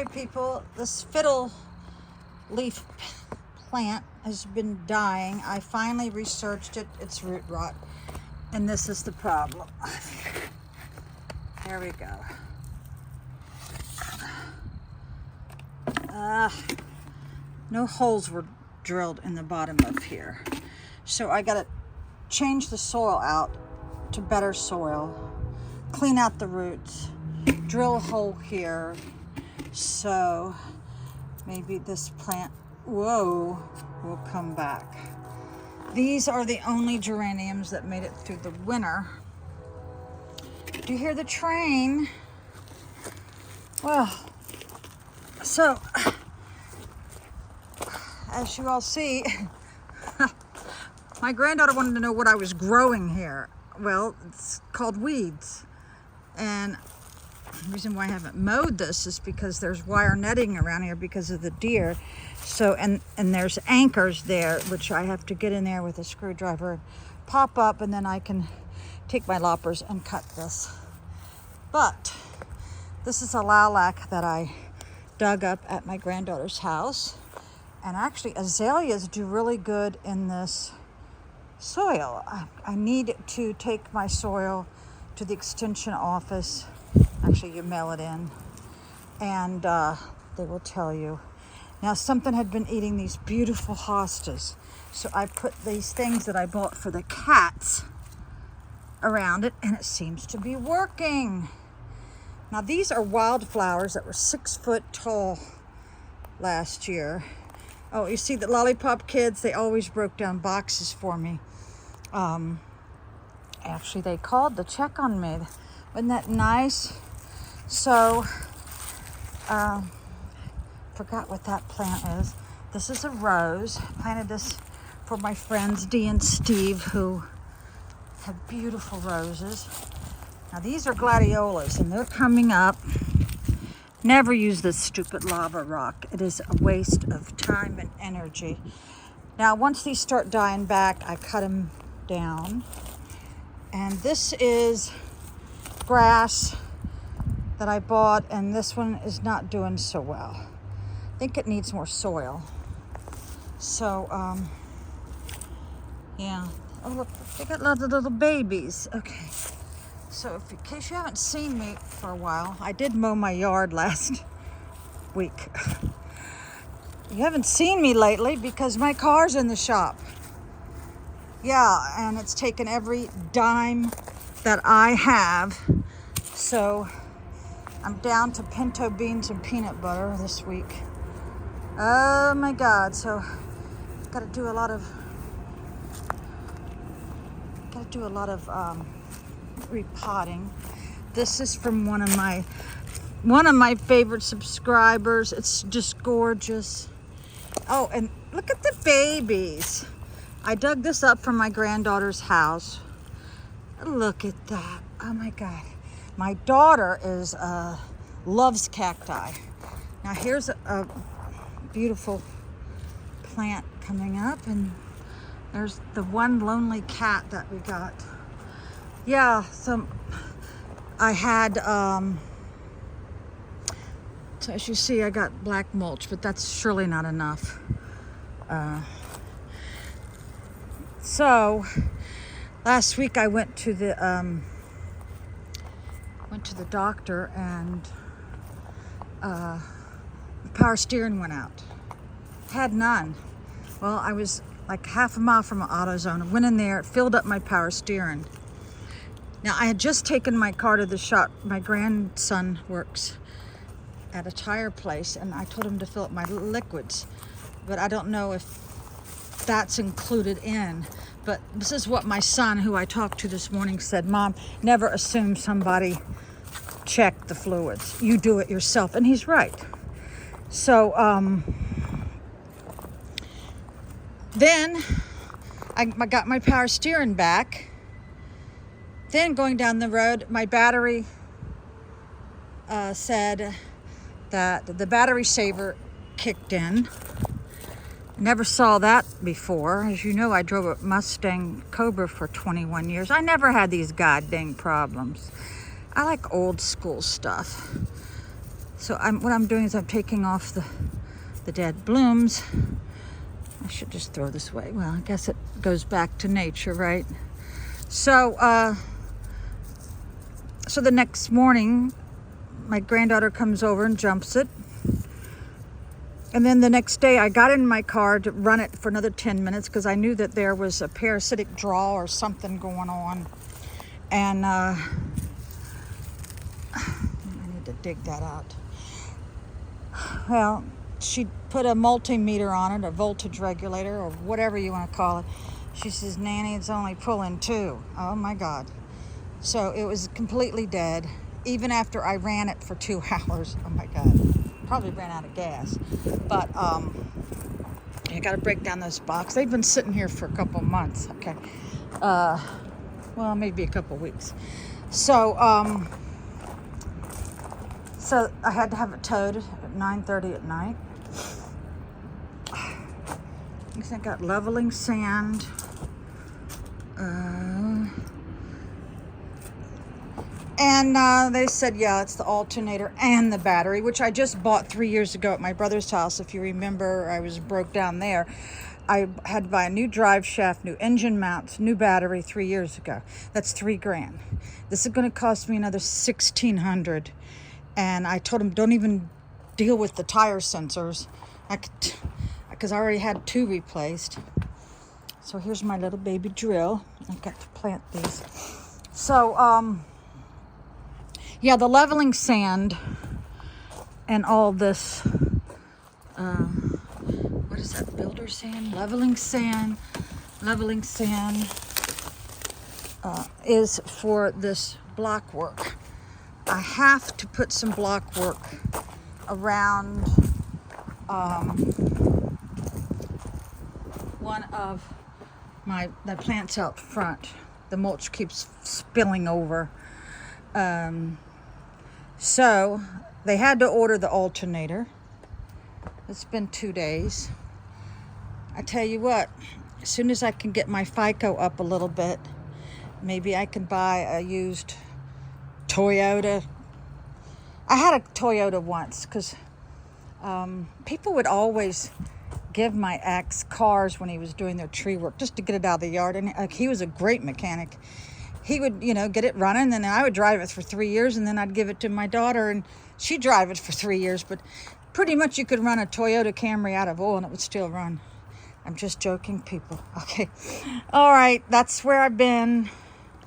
Hey people, this fiddle leaf plant has been dying. I finally researched it. It's root rot. And this is the problem. There we go. No holes were drilled in the bottom of here. So I gotta change the soil out to better soil, clean out the roots, drill a hole here. So maybe this plant, will come back. These are the only geraniums that made it through the winter. Do you hear the train? Well, so as you all see, my granddaughter wanted to know what I was growing here. Well, it's called weeds. And the reason why I haven't mowed this is because there's wire netting around here because of the deer. So, and there's anchors there, which I have to get in there with a screwdriver and pop up, and then I can take my loppers and cut this. But this is a lilac that I dug up at my granddaughter's house. And actually azaleas do really good in this soil. I need to take my soil to the extension office. Actually, you mail it in, and they will tell you. Now, something had been eating these beautiful hostas, so I put these things that I bought for the cats around it, and it seems to be working. Now, these are wildflowers that were 6 foot tall last year. Oh, you see the Lollipop kids, they always broke down boxes for me. Actually, they called to check on me. Wasn't that nice? So, forgot what that plant is. This is a rose. I planted this for my friends Dee and Steve, who have beautiful roses. Now these are gladiolas, and they're coming up. Never use this stupid lava rock. It is a waste of time and energy. Now, once these start dying back, I cut them down. And this is grass that I bought, and this one is not doing so well. I think it needs more soil. So, yeah. Oh, look, they got lots of little babies. Okay. So, in case you haven't seen me for a while, I did mow my yard last week. You haven't seen me lately because my car's in the shop. Yeah, and it's taken every dime that I have. So I'm down to pinto beans and peanut butter this week. Oh my God. So I've got to do a lot of repotting. This is from one of my favorite subscribers. It's just gorgeous. Oh, and look at the babies. I dug this up from my granddaughter's house. Look at that. Oh my God. My daughter loves cacti. Now here's a beautiful plant coming up, and there's the one lonely cat that we got. Yeah, so I had, so as you see, I got black mulch, but that's surely not enough. So last week I went to the doctor, and the power steering went out. Had none. Well, I was like half a mile from an AutoZone. I went in there, filled up my power steering. Now, I had just taken my car to the shop. My grandson works at a tire place, and I told him to fill up my liquids, but I don't know if that's included in. But this is what my son, who I talked to this morning, said. Mom, never assume somebody checked the fluids. You do it yourself. And he's right. So then I got my power steering back. Then going down the road, my battery said that the battery saver kicked in. Never saw that before. As you know, I drove a Mustang Cobra for 21 years. I never had these goddamn problems. I like old school stuff. So what I'm doing is I'm taking off the dead blooms. I should just throw this away. Well, I guess it goes back to nature, right? So, so the next morning, my granddaughter comes over and jumps it. And then the next day, I got in my car to run it for another 10 minutes because I knew that there was a parasitic draw or something going on. And I need to dig that out. Well, she put a multimeter on it, a voltage regulator, or whatever you want to call it. She says, Nanny, it's only pulling 2. Oh my God. So it was completely dead, even after I ran it for 2 hours. Oh my God. Probably ran out of gas. But I got to break down those boxes. They've been sitting here for a couple months. Okay. Well, maybe a couple weeks. So, so I had to have it towed at 9:30 at night. I got leveling sand. And they said, yeah, it's the alternator and the battery, which I just bought 3 years ago at my brother's house. If you remember, I was broke down there. I had to buy a new drive shaft, new engine mounts, new battery 3 years ago. That's $3,000. This is going to cost me another $1,600. And I told him, don't even deal with the tire sensors. Because I already had 2 replaced. So here's my little baby drill. I've got to plant these. So, yeah, the leveling sand and all this, what is that, builder sand? Leveling sand is for this block work. I have to put some block work around one of the plants out front. The mulch keeps spilling over. So they had to order the alternator. It's been 2 days. I tell you what, as soon as I can get my FICO up a little bit, maybe I can buy a used Toyota. I had a Toyota once because people would always give my ex cars when he was doing their tree work just to get it out of the yard. And he was a great mechanic. He would, get it running, and then I would drive it for 3 years, and then I'd give it to my daughter, and she'd drive it for 3 years. But pretty much you could run a Toyota Camry out of oil, and it would still run. I'm just joking, people. Okay. All right. That's where I've been.